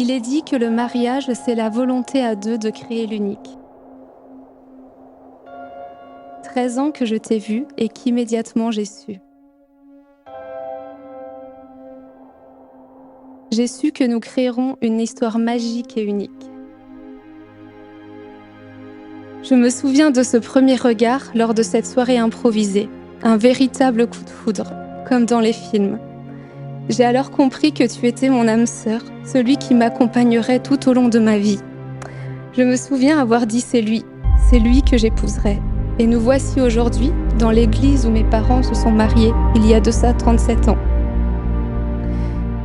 Il est dit que le mariage, c'est la volonté à deux de créer l'unique. 13 ans que je t'ai vu et qu'immédiatement j'ai su. J'ai su que nous créerons une histoire magique et unique. Je me souviens de ce premier regard lors de cette soirée improvisée, un véritable coup de foudre, comme dans les films. J'ai alors compris que tu étais mon âme sœur, celui qui m'accompagnerait tout au long de ma vie. Je me souviens avoir dit c'est lui que j'épouserai. Et nous voici aujourd'hui dans l'église où mes parents se sont mariés il y a de ça 37 ans.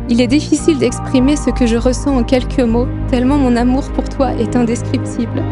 Il est difficile d'exprimer ce que je ressens en quelques mots, tellement mon amour pour toi est indescriptible.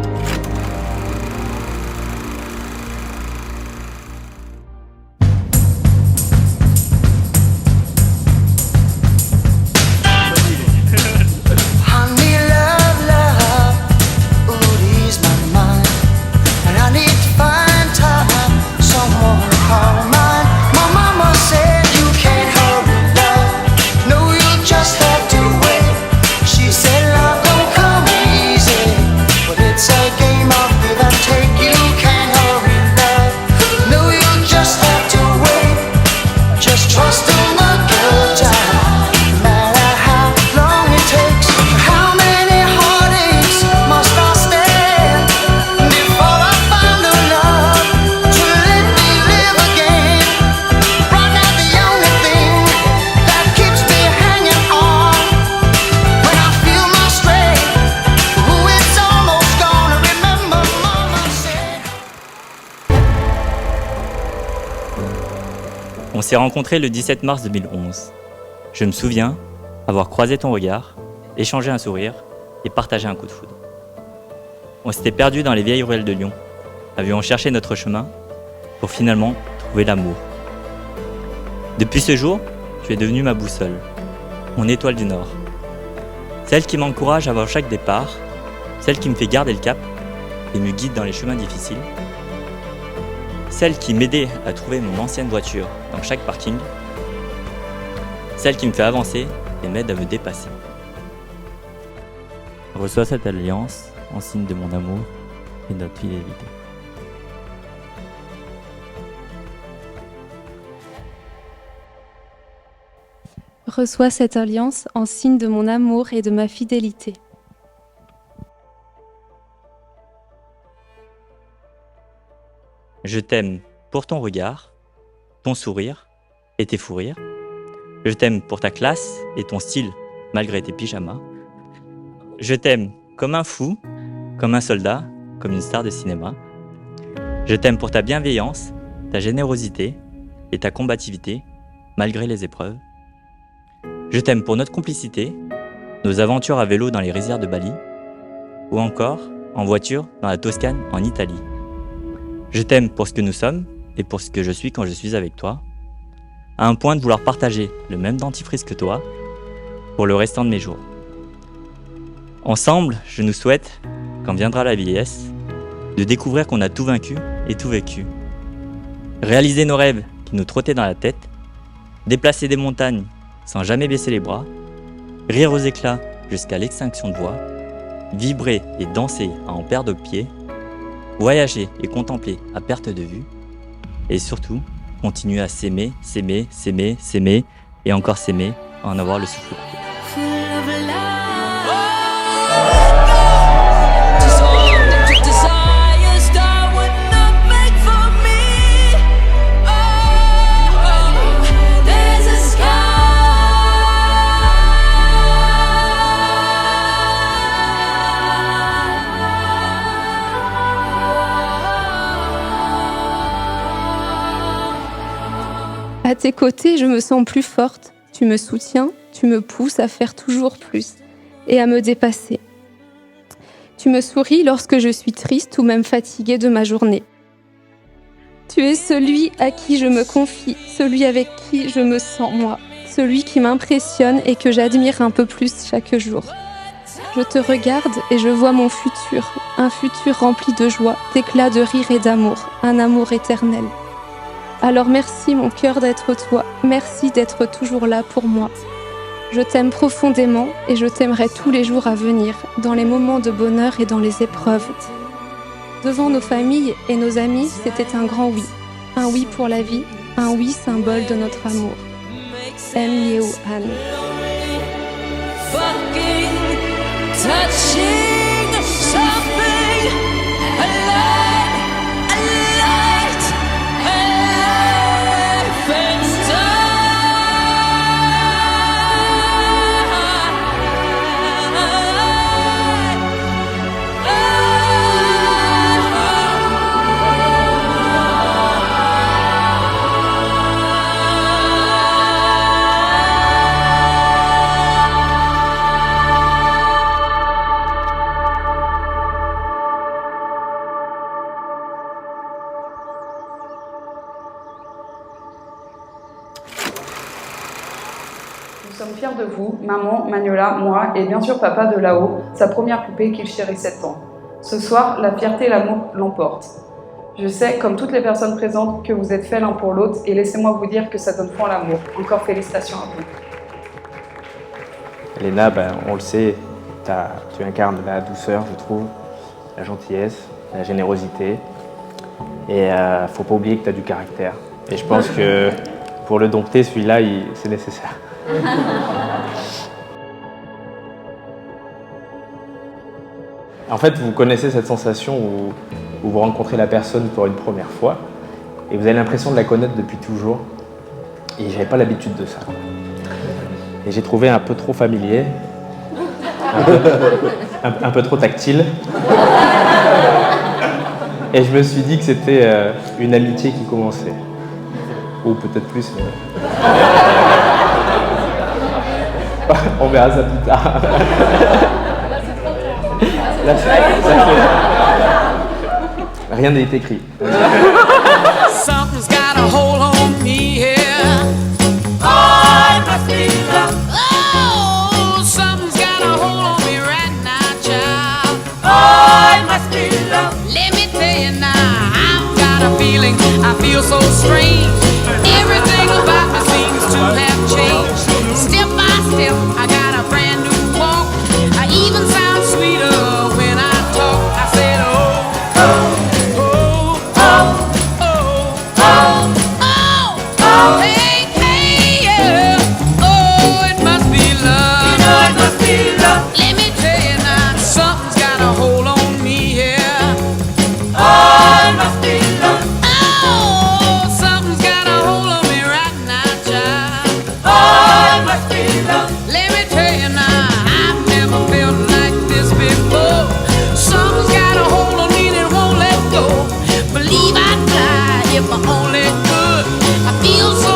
On s'est rencontrés le 17 mars 2011. Je me souviens avoir croisé ton regard, échangé un sourire et partagé un coup de foudre. On s'était perdus dans les vieilles ruelles de Lyon, avions cherché notre chemin pour finalement trouver l'amour. Depuis ce jour, tu es devenue ma boussole, mon étoile du Nord. Celle qui m'encourage avant chaque départ, celle qui me fait garder le cap et me guide dans les chemins difficiles. Celle qui m'aidait à trouver mon ancienne voiture dans chaque parking. Celle qui me fait avancer et m'aide à me dépasser. Reçois cette alliance en signe de mon amour et de notre fidélité. Reçois cette alliance en signe de mon amour et de ma fidélité. Je t'aime pour ton regard, ton sourire et tes fous rires. Je t'aime pour ta classe et ton style malgré tes pyjamas. Je t'aime comme un fou, comme un soldat, comme une star de cinéma. Je t'aime pour ta bienveillance, ta générosité et ta combativité malgré les épreuves. Je t'aime pour notre complicité, nos aventures à vélo dans les rizières de Bali ou encore en voiture dans la Toscane en Italie. Je t'aime pour ce que nous sommes et pour ce que je suis quand je suis avec toi, à un point de vouloir partager le même dentifrice que toi pour le restant de mes jours. Ensemble, je nous souhaite, quand viendra la vieillesse, de découvrir qu'on a tout vaincu et tout vécu. Réaliser nos rêves qui nous trottaient dans la tête, déplacer des montagnes sans jamais baisser les bras, rire aux éclats jusqu'à l'extinction de voix, vibrer et danser à en perdre pied, voyager et contempler à perte de vue, et surtout, continuer à s'aimer, s'aimer, s'aimer, s'aimer, et encore s'aimer, à en avoir le souffle coupé. À tes côtés, je me sens plus forte. Tu me soutiens, tu me pousses à faire toujours plus et à me dépasser. Tu me souris lorsque je suis triste ou même fatiguée de ma journée. Tu es celui à qui je me confie, celui avec qui je me sens moi, celui qui m'impressionne et que j'admire un peu plus chaque jour. Je te regarde et je vois mon futur, un futur rempli de joie, d'éclats de rire et d'amour, un amour éternel. Alors merci mon cœur d'être toi, merci d'être toujours là pour moi. Je t'aime profondément et je t'aimerai tous les jours à venir, dans les moments de bonheur et dans les épreuves. Devant nos familles et nos amis, c'était un grand oui. Un oui pour la vie, un oui symbole de notre amour. M. Yeo Han. Nous sommes fiers de vous, maman, Magnola, moi et bien sûr papa de là-haut, sa première poupée qu'il chérit 7 ans. Ce soir, la fierté et l'amour l'emportent. Je sais, comme toutes les personnes présentes, que vous êtes faits l'un pour l'autre et laissez-moi vous dire que ça donne foi à l'amour. Encore félicitations à vous. Léna, on le sait, tu incarnes la douceur, je trouve, la gentillesse, la générosité. Et faut pas oublier que tu as du caractère. Et je pense que pour le dompter, celui-là, c'est nécessaire. En fait, vous connaissez cette sensation où vous rencontrez la personne pour une première fois et vous avez l'impression de la connaître depuis toujours. Et j'avais pas l'habitude de ça. Et j'ai trouvé un peu trop familier, un peu trop tactile. Et je me suis dit que c'était une amitié qui commençait. Ou peut-être plus, mais... On verra ça plus tard. Là, rien n'est écrit. Something's got a hold on me here. Oh, it must be love. Oh, something's got a hold on me right now, child. Oh, it must be love. Let me tell you now, I've got a feeling, I feel so strange. Everything about me seems to have changed. Step by step, I got a brand new walk. I even sound sweeter when I talk. I said, oh, oh, oh, oh, oh, oh, oh, hey, hey, yeah. Oh, it must be love. You know it must be love. Let me tell you now, something's got a hold on me here. Oh, it must be love. Oh, something's got a hold on me right now, child. Oh, it must be love. Let me tell you now, I've never felt like this before. Something's got a hold on me that won't let go. Believe I'd fly if I only could. I feel so